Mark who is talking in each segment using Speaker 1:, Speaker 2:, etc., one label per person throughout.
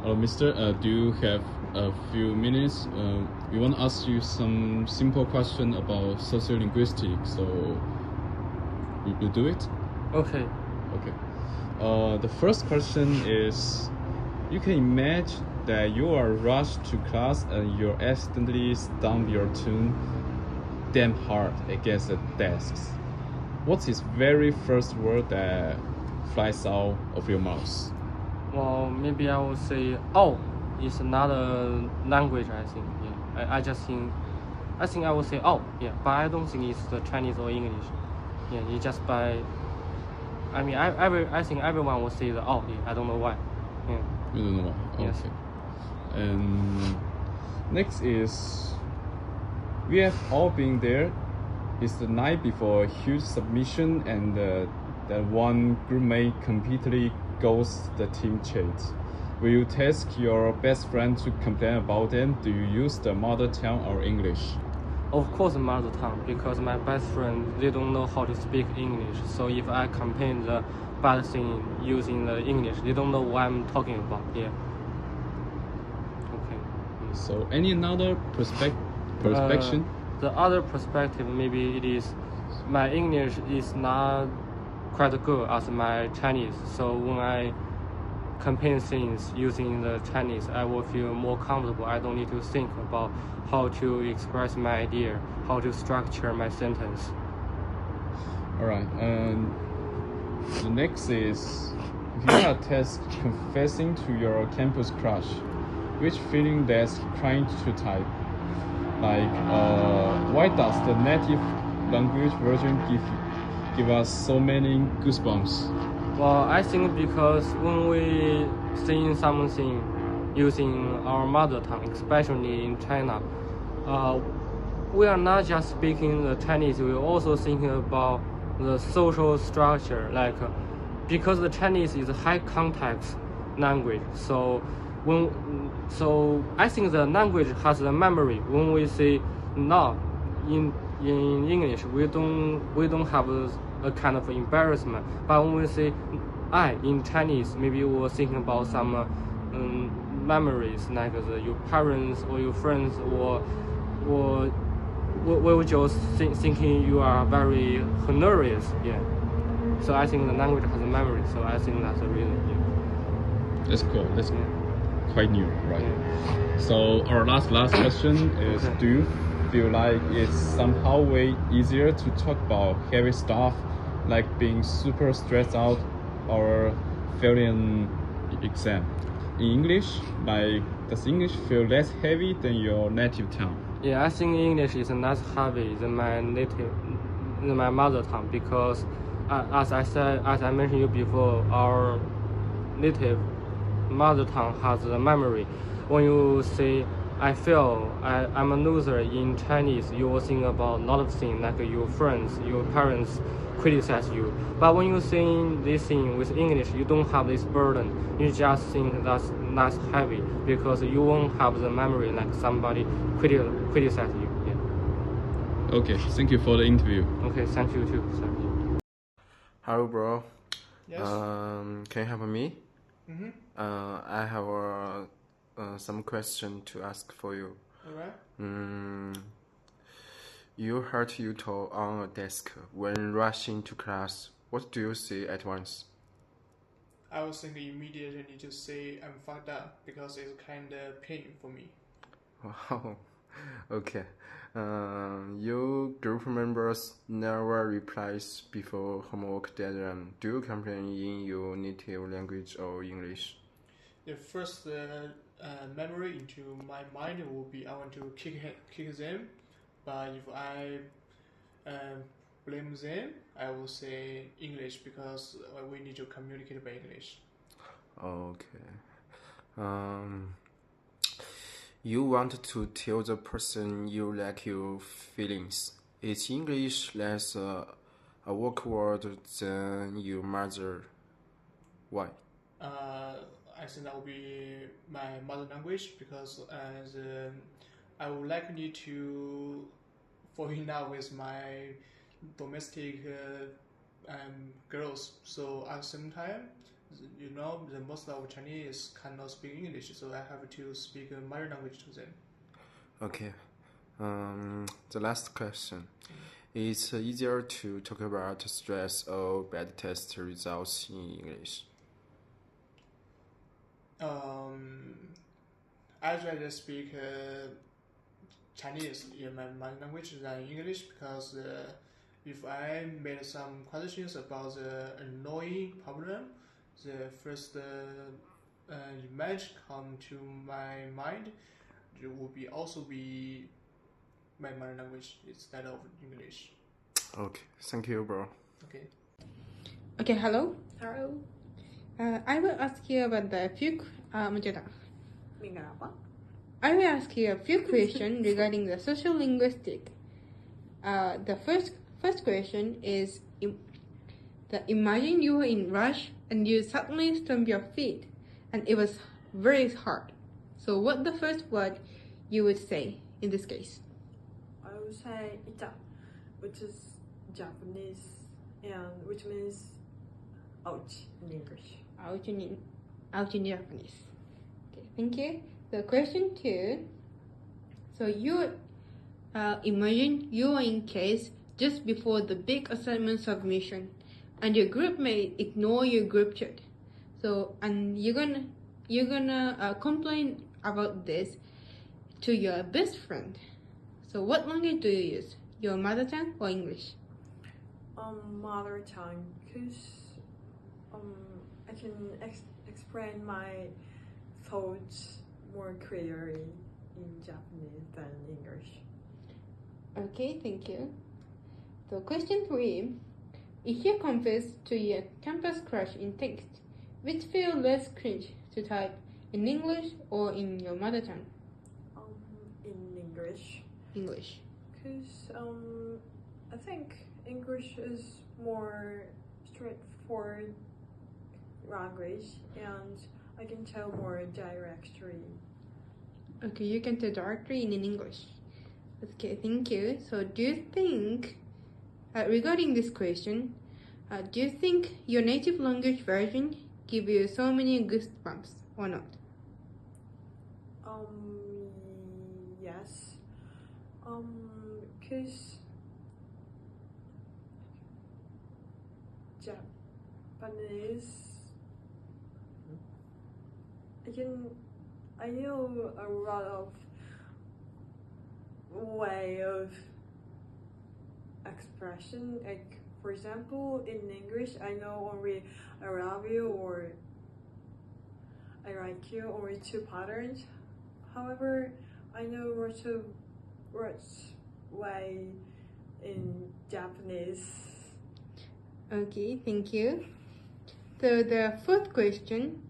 Speaker 1: Hello, mister. Do you have a few minutes? We want to ask you some simple question about sociolinguistics. So, you do it?
Speaker 2: Okay.
Speaker 1: Okay. The first question is, you can imagine that you are rushed to class and you accidentally stomp your tongue damn hard against the desks. What's his very first word that flies out of your mouth?
Speaker 2: Well, maybe I will say, oh, it's another language, I think. Yeah. I think I will say, oh, yeah, but I don't think it's the Chinese or English. Yeah, it's just by, I mean, I think everyone will say the, oh, yeah, I don't know why. Yeah.
Speaker 1: You don't know why?
Speaker 2: Yes.
Speaker 1: Okay. And next is, we have all been there. It's the night before a huge submission and that one groupmate completely goes the team chat. Will you task your best friend to complain about them? Do you use the mother tongue or English?
Speaker 2: Of course, mother tongue, because my best friend, they don't know how to speak English. So if I complain the bad thing using the English, they don't know what I'm talking about. Yeah. Okay.
Speaker 1: So any another perspective?
Speaker 2: The other perspective, maybe it is my English is not quite good as my Chinese. So when I campaign things using the Chinese, I will feel more comfortable. I don't need to think about how to express my idea, how to structure my sentence.
Speaker 1: All right. And the next is, if you are test confessing to your campus crush, which feeling that's trying to type? Like, why does the native language version give us so many goosebumps?
Speaker 2: Well, I think because when we sing something using our mother tongue, especially in China, we are not just speaking the Chinese, we're also thinking about the social structure, like because the Chinese is a high context language, so I think the language has a memory. When we say no in English, we don't have a kind of embarrassment. But when we say I in Chinese, maybe we're thinking about some memories, like your parents or your friends, or we were just thinking you are very hilarious. Yeah. So I think the language has a memory. So I think that's the reason. Yeah.
Speaker 1: That's cool. That's quite new, right? Yeah. So our last question is: okay. Do you feel like it's somehow way easier to talk about heavy stuff, like being super stressed out or failing an exam? In English, like, does English feel less heavy than your native tongue?
Speaker 2: Yeah, I think English is less heavy than my mother tongue, because as I mentioned you before, our native mother tongue has a memory. When you say I fail, I'm a loser in Chinese, you will think about a lot of things, like your friends, your parents criticize you. But when you sing this thing with English, you don't have this burden. You just think that's not heavy, because you won't have the memory like somebody criticize you. Yeah.
Speaker 1: Okay, thank you for the interview.
Speaker 2: Okay, thank you too. Thank you.
Speaker 3: Hello, bro.
Speaker 4: Yes.
Speaker 3: Can you help me?
Speaker 4: Mm-hmm.
Speaker 3: I have some question to ask for you.
Speaker 4: Alright.
Speaker 3: You hurt your toe on a desk when rushing to class. What do you say at once?
Speaker 4: I was thinking immediately to say I'm fucked up, because it's kind of pain for me.
Speaker 3: Wow. Okay. Your group members never replies before homework deadline. Do you complain in your native language or English?
Speaker 4: The first memory into my mind will be I want to kick them, but if I blame them, I will say English, because we need to communicate by English.
Speaker 3: Okay. You want to tell the person you like your feelings. Is English less awkward than your mother? Why?
Speaker 4: I think that will be my mother language, because I would like me to fall in love with my domestic girls. So at the same time, you know, the most of Chinese cannot speak English, so I have to speak a mother language to them.
Speaker 3: Okay. The last question. It's easier to talk about stress or bad test results in English.
Speaker 4: I'd rather speak Chinese in my mother language than English because if I made some questions about the annoying problem, the first image come to my mind it will be also be my mother language instead of English.
Speaker 3: Okay, thank you, bro.
Speaker 4: Okay.
Speaker 5: Okay, hello.
Speaker 6: Hello.
Speaker 5: I will ask you about the few.
Speaker 6: Apa?
Speaker 5: I will ask you a few questions regarding the social linguistic. The first question is imagine you were in rush and you suddenly stump your feet and it was very hard. So what the first word you would say in this case?
Speaker 6: I would say ita, which is Japanese, and which means ouch in English.
Speaker 5: Ouch in Japanese. Okay, thank you. So question 2. So you imagine you are in class just before the big assignment submission, and your group may ignore your group chat. So and you're gonna complain about this to your best friend. So what language do you use? Your mother tongue or English?
Speaker 6: Mother tongue, cause I can explain my thoughts more clearly in Japanese than English.
Speaker 5: Okay, thank you. So question 3. If you confess to your campus crush in text, which feel less cringe to type in English or in your mother tongue?
Speaker 6: In English.
Speaker 5: English.
Speaker 6: Cause I think English is more straightforward language and I can tell more directly.
Speaker 5: Okay, you can tell directly in English. Okay, thank you. So do you think, regarding this question, do you think your native language version give you so many goosebumps or not?
Speaker 6: Yes. Cause Japanese, I know a lot of way of expression. Like for example, in English, I know only I love you or I like you, only 2 patterns. However, I know lots of way in Japanese.
Speaker 5: Okay, thank you. So the fourth question,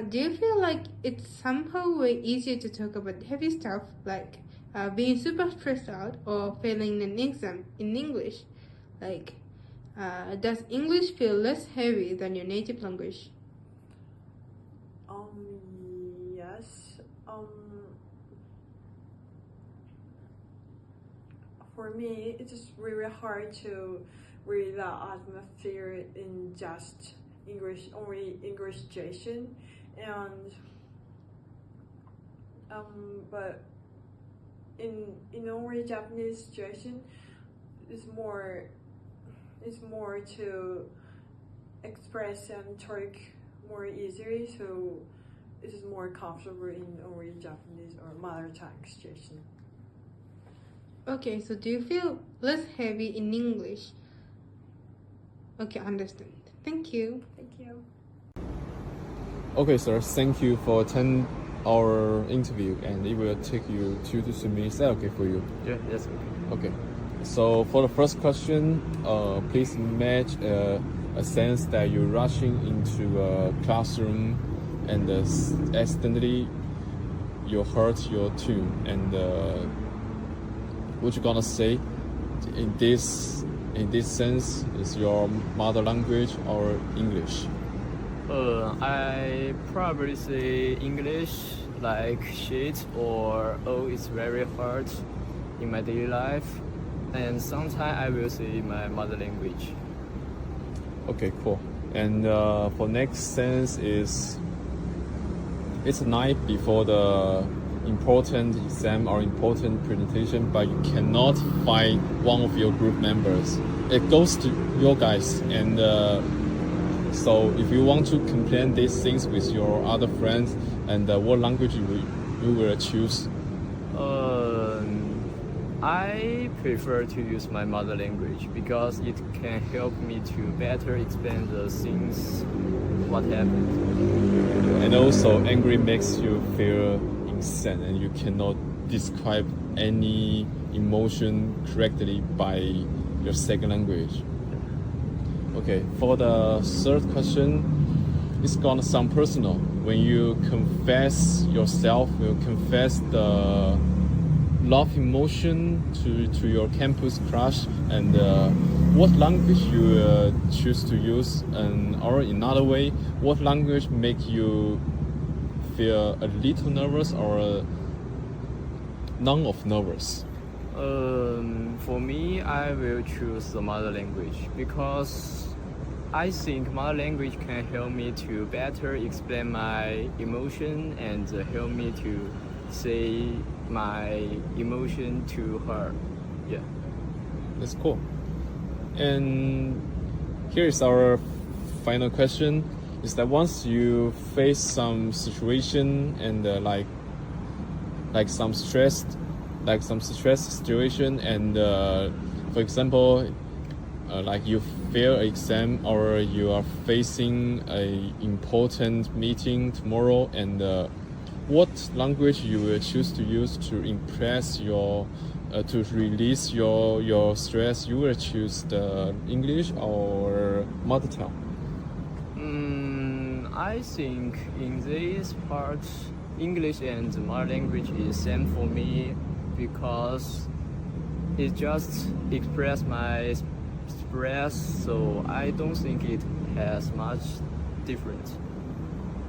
Speaker 5: do you feel like it's somehow way easier to talk about heavy stuff like being super stressed out or failing an exam in English? Like, does English feel less heavy than your native language?
Speaker 6: Yes. For me, it is really hard to read the atmosphere in just English, only English situation, and but in only Japanese situation, it's more to express and talk more easily, so it is more comfortable in only Japanese or mother tongue situation.
Speaker 5: Okay, so do you feel less heavy in English? Okay, understand. Thank you.
Speaker 6: Thank you.
Speaker 1: Okay, sir. Thank you for attending our interview, and it will take you 2 to 3 minutes. Is that okay for you?
Speaker 2: Yeah, that's okay.
Speaker 1: Okay. So for the first question, please match a sense that you're rushing into a classroom and accidentally you hurt your tune. And what you're gonna say in this sense is your mother language or English?
Speaker 2: I probably say English, like shit or oh, it's very hard in my daily life, and sometimes I will say my mother language.
Speaker 1: Okay, cool. And for next sentence is, it's a night before the important exam or important presentation, but you cannot find one of your group members. It goes to your guys, and so if you want to complain these things with your other friends, and what language you will choose?
Speaker 7: I prefer to use my mother language because it can help me to better explain the things what happened.
Speaker 1: And also, angry makes you feel insane, and you cannot describe any emotion correctly by your second language. Okay, for the third question, it's gonna sound personal. When you confess yourself, you confess the love emotion to your campus crush, and what language you choose to use, and or in another way, what language make you feel a little nervous or none of nervous?
Speaker 7: For me, I will choose the mother language because I think mother language can help me to better explain my emotion and help me to say my emotion to her. Yeah.
Speaker 1: That's cool. And here's our final question: is that once you face some situation and like some stress situation, and for example, like you fail an exam or you are facing a important meeting tomorrow, and what language you will choose to use to impress your to release your stress? You will choose the English or mother tongue?
Speaker 7: I think in this part, English and mother language is same for me because it just express my stress, so I don't think it has much difference.